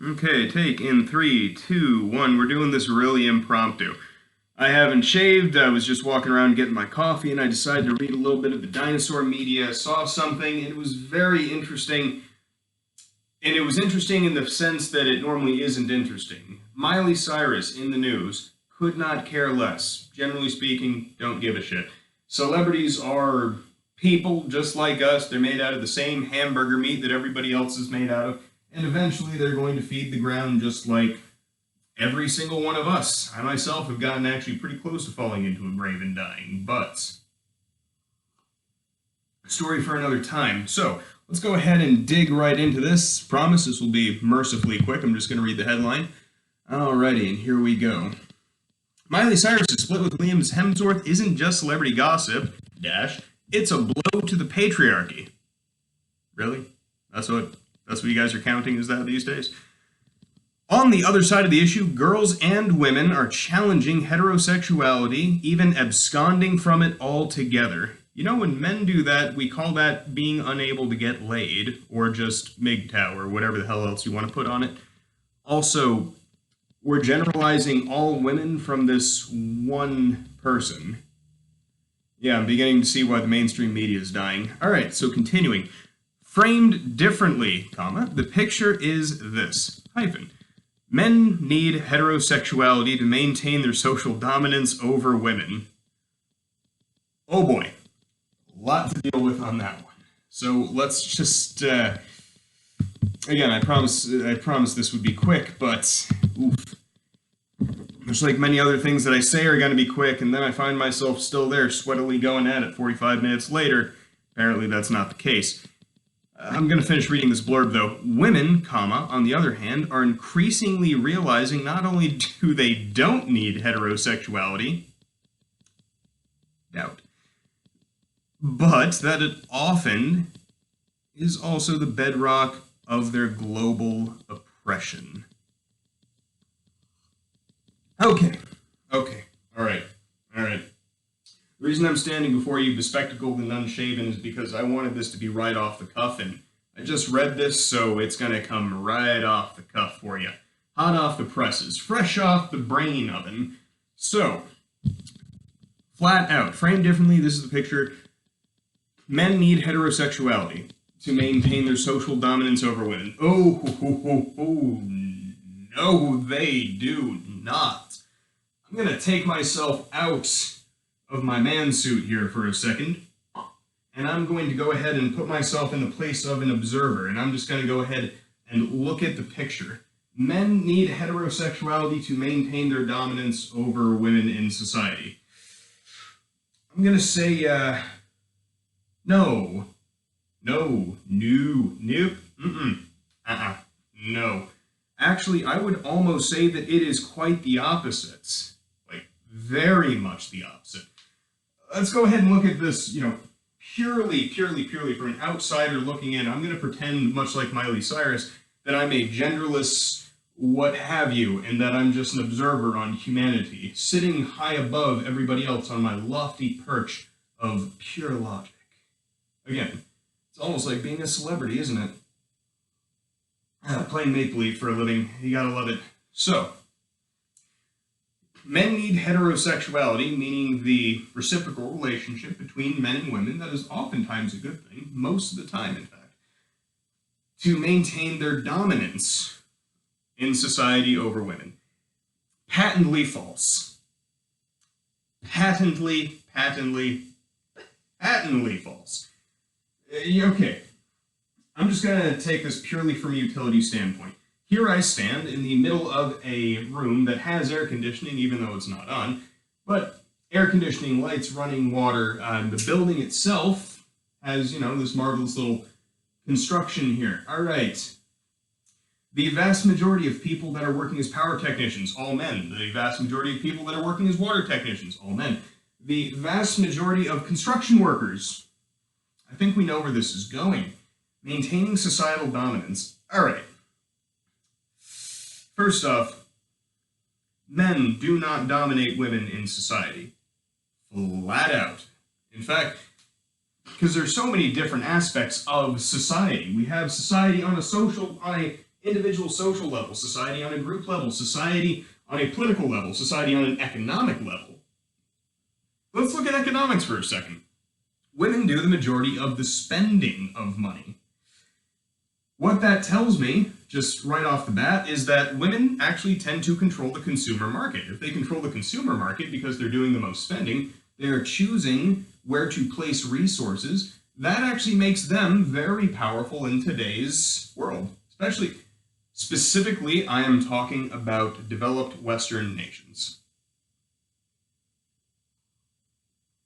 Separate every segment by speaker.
Speaker 1: Okay, take in three, two, one. We're doing this really impromptu. I haven't shaved. I was just walking around getting my coffee, and I decided to read a little bit of the dinosaur media. Saw something, and it was very interesting. And it was interesting in the sense that it normally isn't interesting. Miley Cyrus in the news could not care less. Generally speaking, don't give a shit. Celebrities are people just like us. They're made out of the same hamburger meat that everybody else is made out of. And eventually they're going to feed the ground just like every single one of us. I myself have gotten actually pretty close to falling into a grave and dying, but story for another time. So let's go ahead and dig right into this. Promise this will be mercifully quick. I'm just going to read the headline. Alrighty, and here we go. Miley Cyrus' split with Liam Hemsworth isn't just celebrity gossip, it's a blow to the patriarchy. Really? That's what you guys are counting as that these days? On the other side of the issue, girls and women are challenging heterosexuality, even absconding from it altogether. You know, when men do that, we call that being unable to get laid, or just MGTOW, or whatever the hell else you want to put on it. Also, we're generalizing all women from this one person. Yeah, I'm beginning to see why the mainstream media is dying. Alright, so continuing. Framed differently, the picture is this, Men need heterosexuality to maintain their social dominance over women. Oh boy, a lot to deal with on that one. So let's just, again, I promise this would be quick, but oof. Just like many other things that I say are going to be quick, and then I find myself still there, sweatily going at it 45 minutes later. Apparently that's not the case. I'm going to finish reading this blurb, though. Women, on the other hand, are increasingly realizing not only do they don't need heterosexuality, doubt, but that it often is also the bedrock of their global oppression. Okay, alright. The reason I'm standing before you bespectacled and unshaven is because I wanted this to be right off the cuff, and I just read this, so it's going to come right off the cuff for you. Hot off the presses, fresh off the brain oven. So, flat out, framed differently, this is the picture. Men need heterosexuality to maintain their social dominance over women. Oh, no, they do not. I'm going to take myself out of my man suit here for a second, and I'm going to go ahead and put myself in the place of an observer, and I'm just going to go ahead and look at the picture. Men need heterosexuality to maintain their dominance over women in society. I'm going to say, no. Nope, no. Actually, I would almost say that it is quite the opposite. Like, very much the opposite. Let's go ahead and look at this, purely from an outsider looking in. I'm going to pretend, much like Miley Cyrus, that I'm a genderless what have you, and that I'm just an observer on humanity, sitting high above everybody else on my lofty perch of pure logic. Again, it's almost like being a celebrity, isn't it? Playing make-believe for a living, you gotta love it. So, men need heterosexuality, meaning the reciprocal relationship between men and women. That is oftentimes a good thing, most of the time, in fact, to maintain their dominance in society over women. Patently false. Patently false. Okay, I'm just going to take this purely from a utility standpoint. Here I stand in the middle of a room that has air conditioning, even though it's not on, but air conditioning, lights, running water. The building itself has, this marvelous little construction here. All right. The vast majority of people that are working as power technicians, all men. The vast majority of people that are working as water technicians, all men. The vast majority of construction workers. I think we know where this is going. Maintaining societal dominance. All right. First off, men do not dominate women in society. Flat out. In fact, because there's so many different aspects of society. We have society on a individual social level, society on a group level, society on a political level, society on an economic level. Let's look at economics for a second. Women do the majority of the spending of money. What that tells me, just right off the bat, is that women actually tend to control the consumer market. If they control the consumer market because they're doing the most spending, they're choosing where to place resources. That actually makes them very powerful in today's world. Specifically, I am talking about developed Western nations.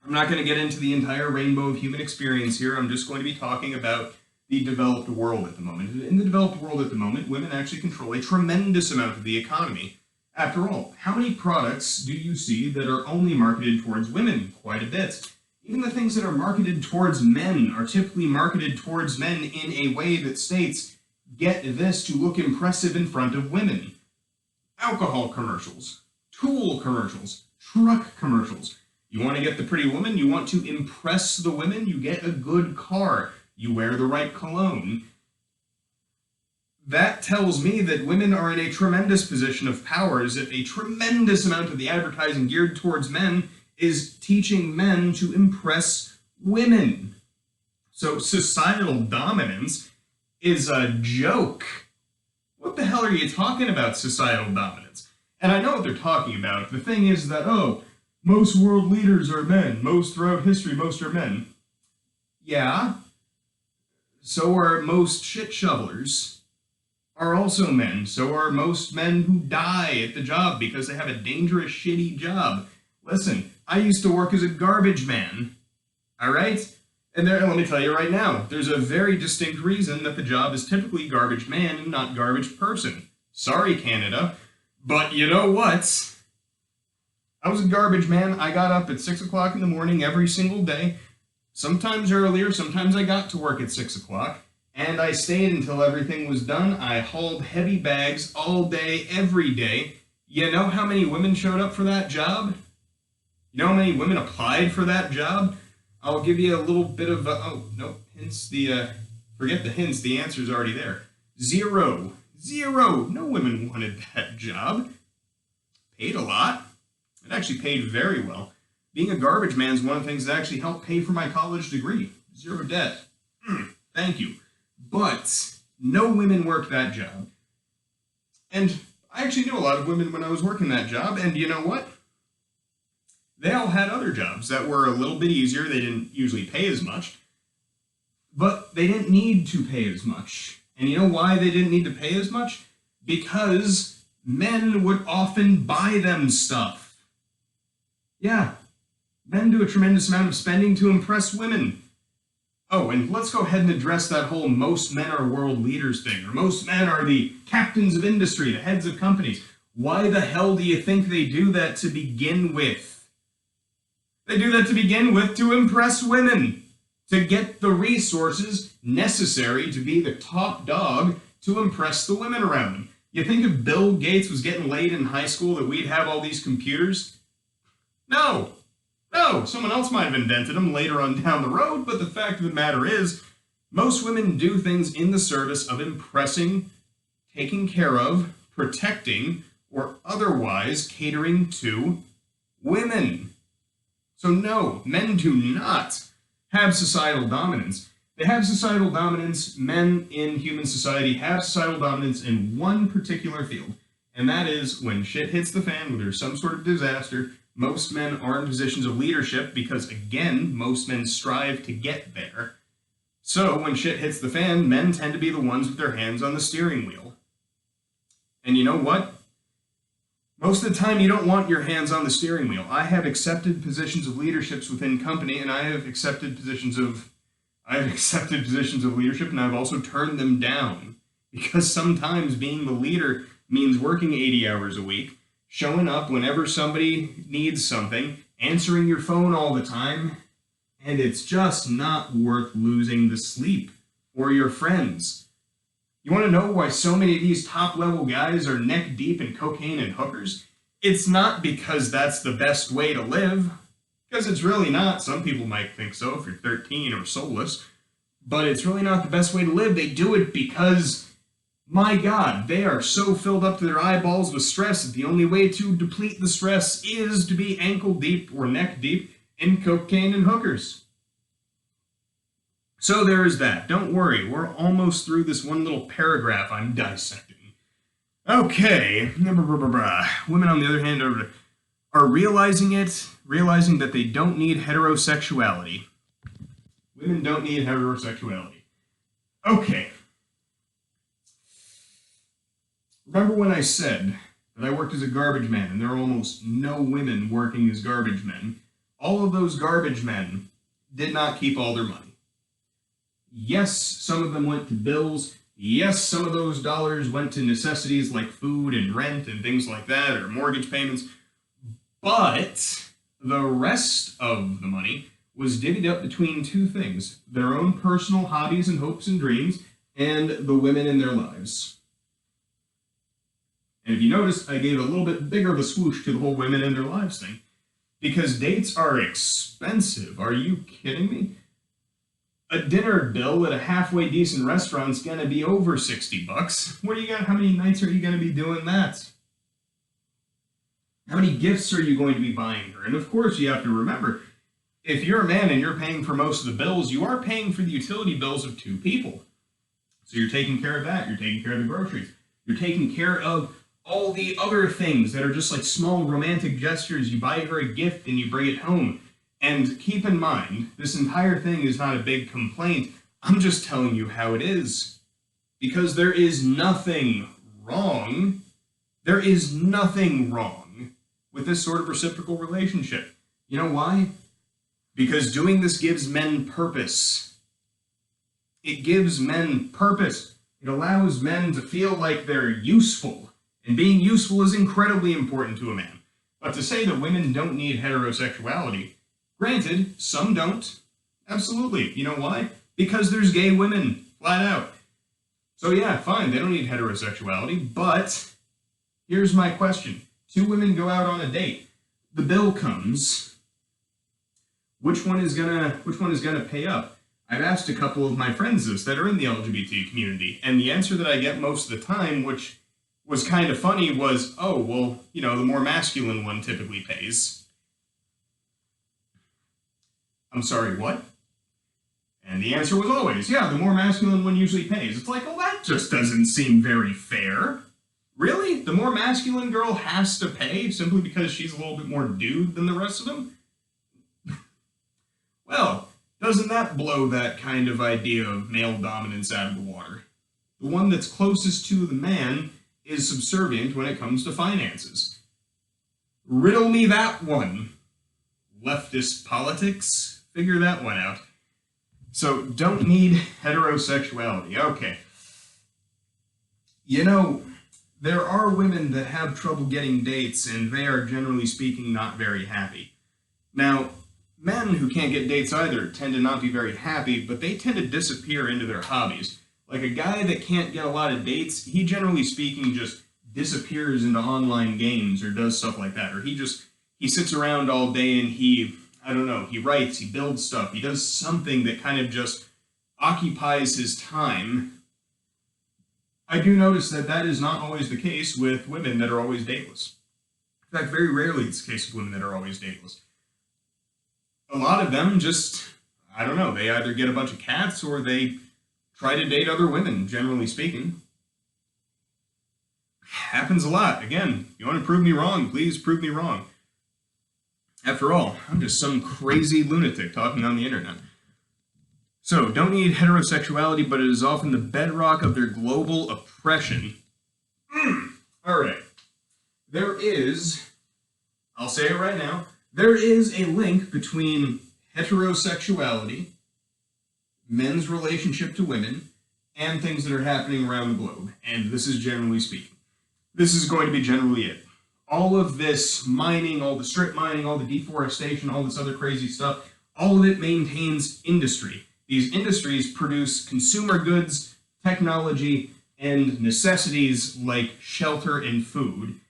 Speaker 1: I'm not going to get into the entire rainbow of human experience here. I'm just going to be talking about the developed world at the moment. In the developed world at the moment, women actually control a tremendous amount of the economy. After all, how many products do you see that are only marketed towards women? Quite a bit. Even the things that are marketed towards men are typically marketed towards men in a way that states, get this to look impressive in front of women. Alcohol commercials, tool commercials, truck commercials. You want to get the pretty woman? You want to impress the women? You get a good car. You wear the right cologne. That tells me that women are in a tremendous position of power, as if a tremendous amount of the advertising geared towards men is teaching men to impress women. So societal dominance is a joke. What the hell are you talking about, societal dominance? And I know what they're talking about. The thing is that, most world leaders are men. Most throughout history, most are men. Yeah. So are most shit shovelers. Are also men. So are most men who die at the job because they have a dangerous, shitty job. Listen, I used to work as a garbage man. Alright? And let me tell you right now, there's a very distinct reason that the job is typically garbage man and not garbage person. Sorry, Canada. But you know what? I was a garbage man. I got up at 6 o'clock in the morning every single day. Sometimes earlier, sometimes I got to work at 6 o'clock. And I stayed until everything was done. I hauled heavy bags all day, every day. You know how many women showed up for that job? You know how many women applied for that job? I'll give you a little bit of, hints. Forget the hints, the answer's already there. Zero. No women wanted that job. Paid a lot. It actually paid very well. Being a garbage man is one of the things that actually helped pay for my college degree. Zero debt. Thank you. But no women worked that job. And I actually knew a lot of women when I was working that job, and you know what? They all had other jobs that were a little bit easier. They didn't usually pay as much, but they didn't need to pay as much. And you know why they didn't need to pay as much? Because men would often buy them stuff. Yeah, men do a tremendous amount of spending to impress women. Oh, and let's go ahead and address that whole most men are world leaders thing, or most men are the captains of industry, the heads of companies. Why the hell do you think they do that to begin with? They do that to begin with to impress women, to get the resources necessary to be the top dog to impress the women around them. You think if Bill Gates was getting laid in high school that we'd have all these computers? No, someone else might have invented them later on down the road, but the fact of the matter is, most women do things in the service of impressing, taking care of, protecting, or otherwise catering to women. So no, men do not have societal dominance. They have societal dominance, men in human society have societal dominance in one particular field, and that is when shit hits the fan, when there's some sort of disaster. Most men are in positions of leadership because, again, most men strive to get there. So when shit hits the fan, men tend to be the ones with their hands on the steering wheel. And you know what? Most of the time you don't want your hands on the steering wheel. I have accepted positions of leaderships within company, and I have accepted positions of leadership, and I've also turned them down. Because sometimes being the leader means working 80 hours a week, showing up whenever somebody needs something, answering your phone all the time, and it's just not worth losing the sleep or your friends. You want to know why so many of these top-level guys are neck-deep in cocaine and hookers? It's not because that's the best way to live, because it's really not. Some people might think so if you're 13 or soulless, but it's really not the best way to live. They do it because My God, they are so filled up to their eyeballs with stress that the only way to deplete the stress is to be ankle deep or neck deep in cocaine and hookers. So there is that. Don't worry, we're almost through this one little paragraph I'm dissecting. Okay. Women, on the other hand, are realizing that they don't need heterosexuality. Women don't need heterosexuality. Okay. Remember when I said that I worked as a garbage man and there are almost no women working as garbage men? All of those garbage men did not keep all their money. Yes, some of them went to bills. Yes, some of those dollars went to necessities like food and rent and things like that, or mortgage payments. But the rest of the money was divvied up between two things: their own personal hobbies and hopes and dreams, and the women in their lives. And if you notice, I gave a little bit bigger of a swoosh to the whole women in their lives thing. Because dates are expensive. Are you kidding me? A dinner bill at a halfway decent restaurant's gonna be over $60. What do you got? How many nights are you gonna be doing that? How many gifts are you going to be buying her? And of course, you have to remember, if you're a man and you're paying for most of the bills, you are paying for the utility bills of two people. So you're taking care of that. You're taking care of the groceries. You're taking care of all the other things that are just like small romantic gestures. You buy her a gift and you bring it home. And keep in mind, this entire thing is not a big complaint. I'm just telling you how it is. Because there is nothing wrong. There is nothing wrong with this sort of reciprocal relationship. You know why? Because doing this gives men purpose. It gives men purpose. It allows men to feel like they're useful. And being useful is incredibly important to a man. But to say that women don't need heterosexuality, granted, some don't. Absolutely. You know why? Because there's gay women, flat out. So yeah, fine, they don't need heterosexuality, but here's my question. Two women go out on a date. The bill comes. Which one is gonna pay up? I've asked a couple of my friends this that are in the LGBT community, and the answer that I get most of the time, which was kind of funny, was, oh, well, you know, the more masculine one typically pays. I'm sorry, what? And the answer was always, yeah, the more masculine one usually pays. It's like, well, that just doesn't seem very fair. Really? The more masculine girl has to pay simply because she's a little bit more dude than the rest of them? Well, doesn't that blow that kind of idea of male dominance out of the water? The one that's closest to the man is subservient when it comes to finances. Riddle me that one. Leftist politics? Figure that one out. So, don't need heterosexuality. Okay. You know, there are women that have trouble getting dates, and they are, generally speaking, not very happy. Now, men who can't get dates either tend to not be very happy, but they tend to disappear into their hobbies. Like a guy that can't get a lot of dates, he generally speaking just disappears into online games or does stuff like that. Or he sits around all day and he writes, he builds stuff, he does something that kind of just occupies his time. I do notice that that is not always the case with women that are always dateless. In fact, very rarely it's the case with women that are always dateless. A lot of them just, they either get a bunch of cats or they try to date other women, generally speaking. Happens a lot. Again, you want to prove me wrong, please prove me wrong. After all, I'm just some crazy lunatic talking on the internet. So, don't need heterosexuality, but it is often the bedrock of their global oppression. Alright. There is, I'll say it right now, there is a link between heterosexuality, men's relationship to women, and things that are happening around the globe. And this is generally speaking. This is going to be generally it. All of this mining, all the strip mining, all the deforestation, all this other crazy stuff, all of it maintains industry. These industries produce consumer goods, technology, and necessities like shelter and food.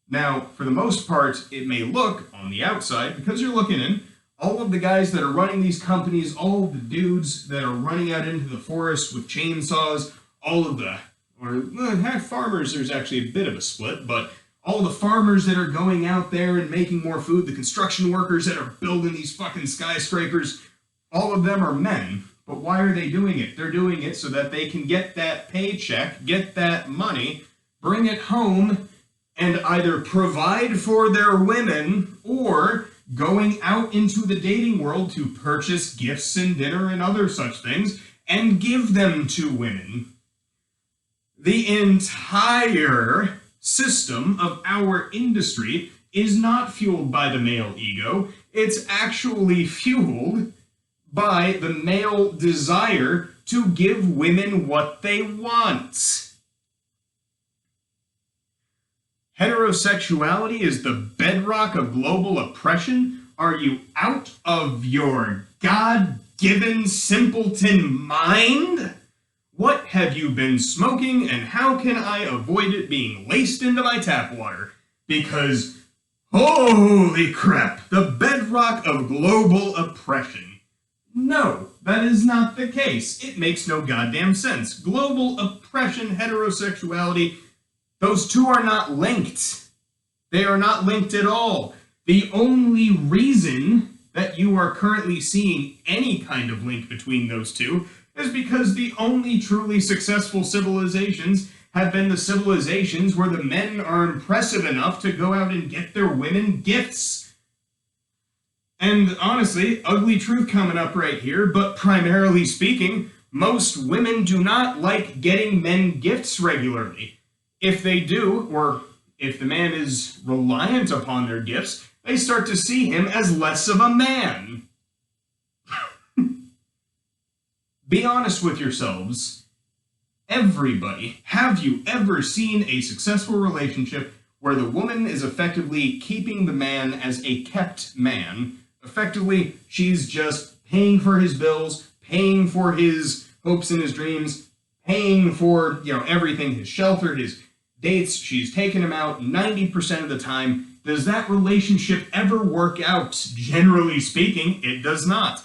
Speaker 1: Now, for the most part, it may look, on the outside, because you're looking in, all of the guys that are running these companies, all of the dudes that are running out into the forest with chainsaws, all of the, or farmers, there's actually a bit of a split, but all the farmers that are going out there and making more food, the construction workers that are building these fucking skyscrapers, all of them are men. But why are they doing it? They're doing it so that they can get that paycheck, get that money, bring it home, and either provide for their women or going out into the dating world to purchase gifts and dinner and other such things and give them to women. The entire system of our industry is not fueled by the male ego. It's actually fueled by the male desire to give women what they want. Heterosexuality is the bedrock of global oppression? Are you out of your God-given simpleton mind? What have you been smoking, and how can I avoid it being laced into my tap water? Because, holy crap, the bedrock of global oppression. No, that is not the case. It makes no goddamn sense. Global oppression, heterosexuality, those two are not linked. They are not linked at all. The only reason that you are currently seeing any kind of link between those two is because the only truly successful civilizations have been the civilizations where the men are impressive enough to go out and get their women gifts. And honestly, ugly truth coming up right here, but primarily speaking, most women do not like getting men gifts regularly. If they do, or if the man is reliant upon their gifts, they start to see him as less of a man. Be honest with yourselves. Everybody, have you ever seen a successful relationship where the woman is effectively keeping the man as a kept man? Effectively, she's just paying for his bills, paying for his hopes and his dreams, paying for, everything, his shelter, his dates, she's taking him out 90% of the time. Does that relationship ever work out? Generally speaking, it does not.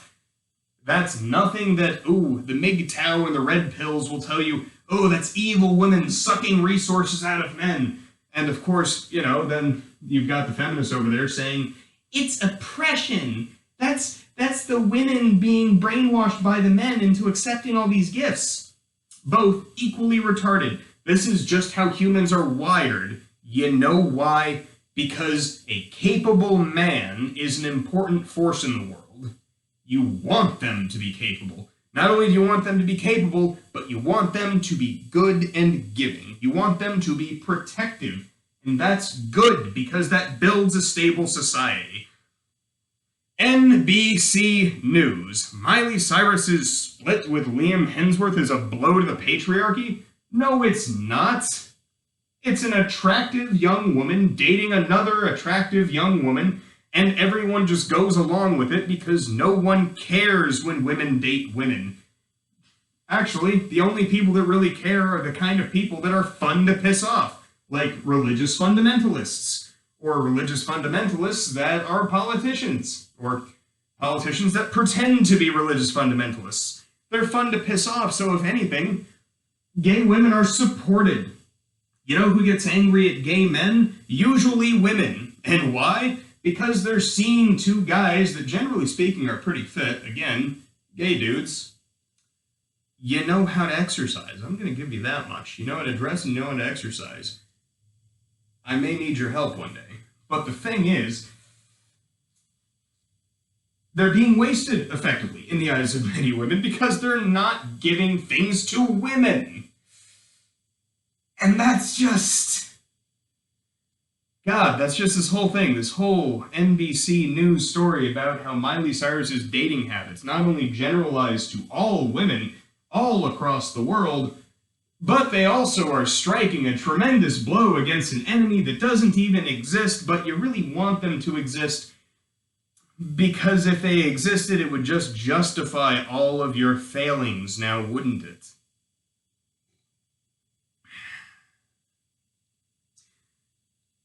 Speaker 1: That's nothing that, the MGTOW and the red pills will tell you, that's evil women sucking resources out of men. And of course, then you've got the feminists over there saying, it's oppression. That's the women being brainwashed by the men into accepting all these gifts. Both equally retarded. This is just how humans are wired. You know why? Because a capable man is an important force in the world. You want them to be capable. Not only do you want them to be capable, but you want them to be good and giving. You want them to be protective. And that's good, because that builds a stable society. NBC News. Miley Cyrus's split with Liam Hemsworth is a blow to the patriarchy? No, it's not. It's an attractive young woman dating another attractive young woman, and everyone just goes along with it because no one cares when women date women. Actually, the only people that really care are the kind of people that are fun to piss off, like religious fundamentalists, or religious fundamentalists that are politicians, or politicians that pretend to be religious fundamentalists. They're fun to piss off, so if anything, gay women are supported. You know who gets angry at gay men? Usually women. And why? Because they're seeing two guys that, generally speaking, are pretty fit. Again, gay dudes. You know how to exercise. I'm going to give you that much. You know how to dress and you know how to exercise. I may need your help one day. But the thing is, they're being wasted, effectively, in the eyes of many women because they're not giving things to women. And that's just... God, that's just this whole thing, this whole NBC News story about how Miley Cyrus's dating habits not only generalized to all women all across the world, but they also are striking a tremendous blow against an enemy that doesn't even exist, but you really want them to exist, because if they existed, it would just justify all of your failings, now wouldn't it?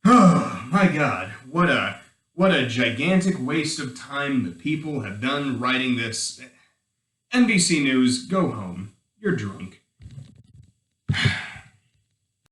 Speaker 1: Oh, my God, what a gigantic waste of time the people have done writing this. NBC News, go home. You're drunk.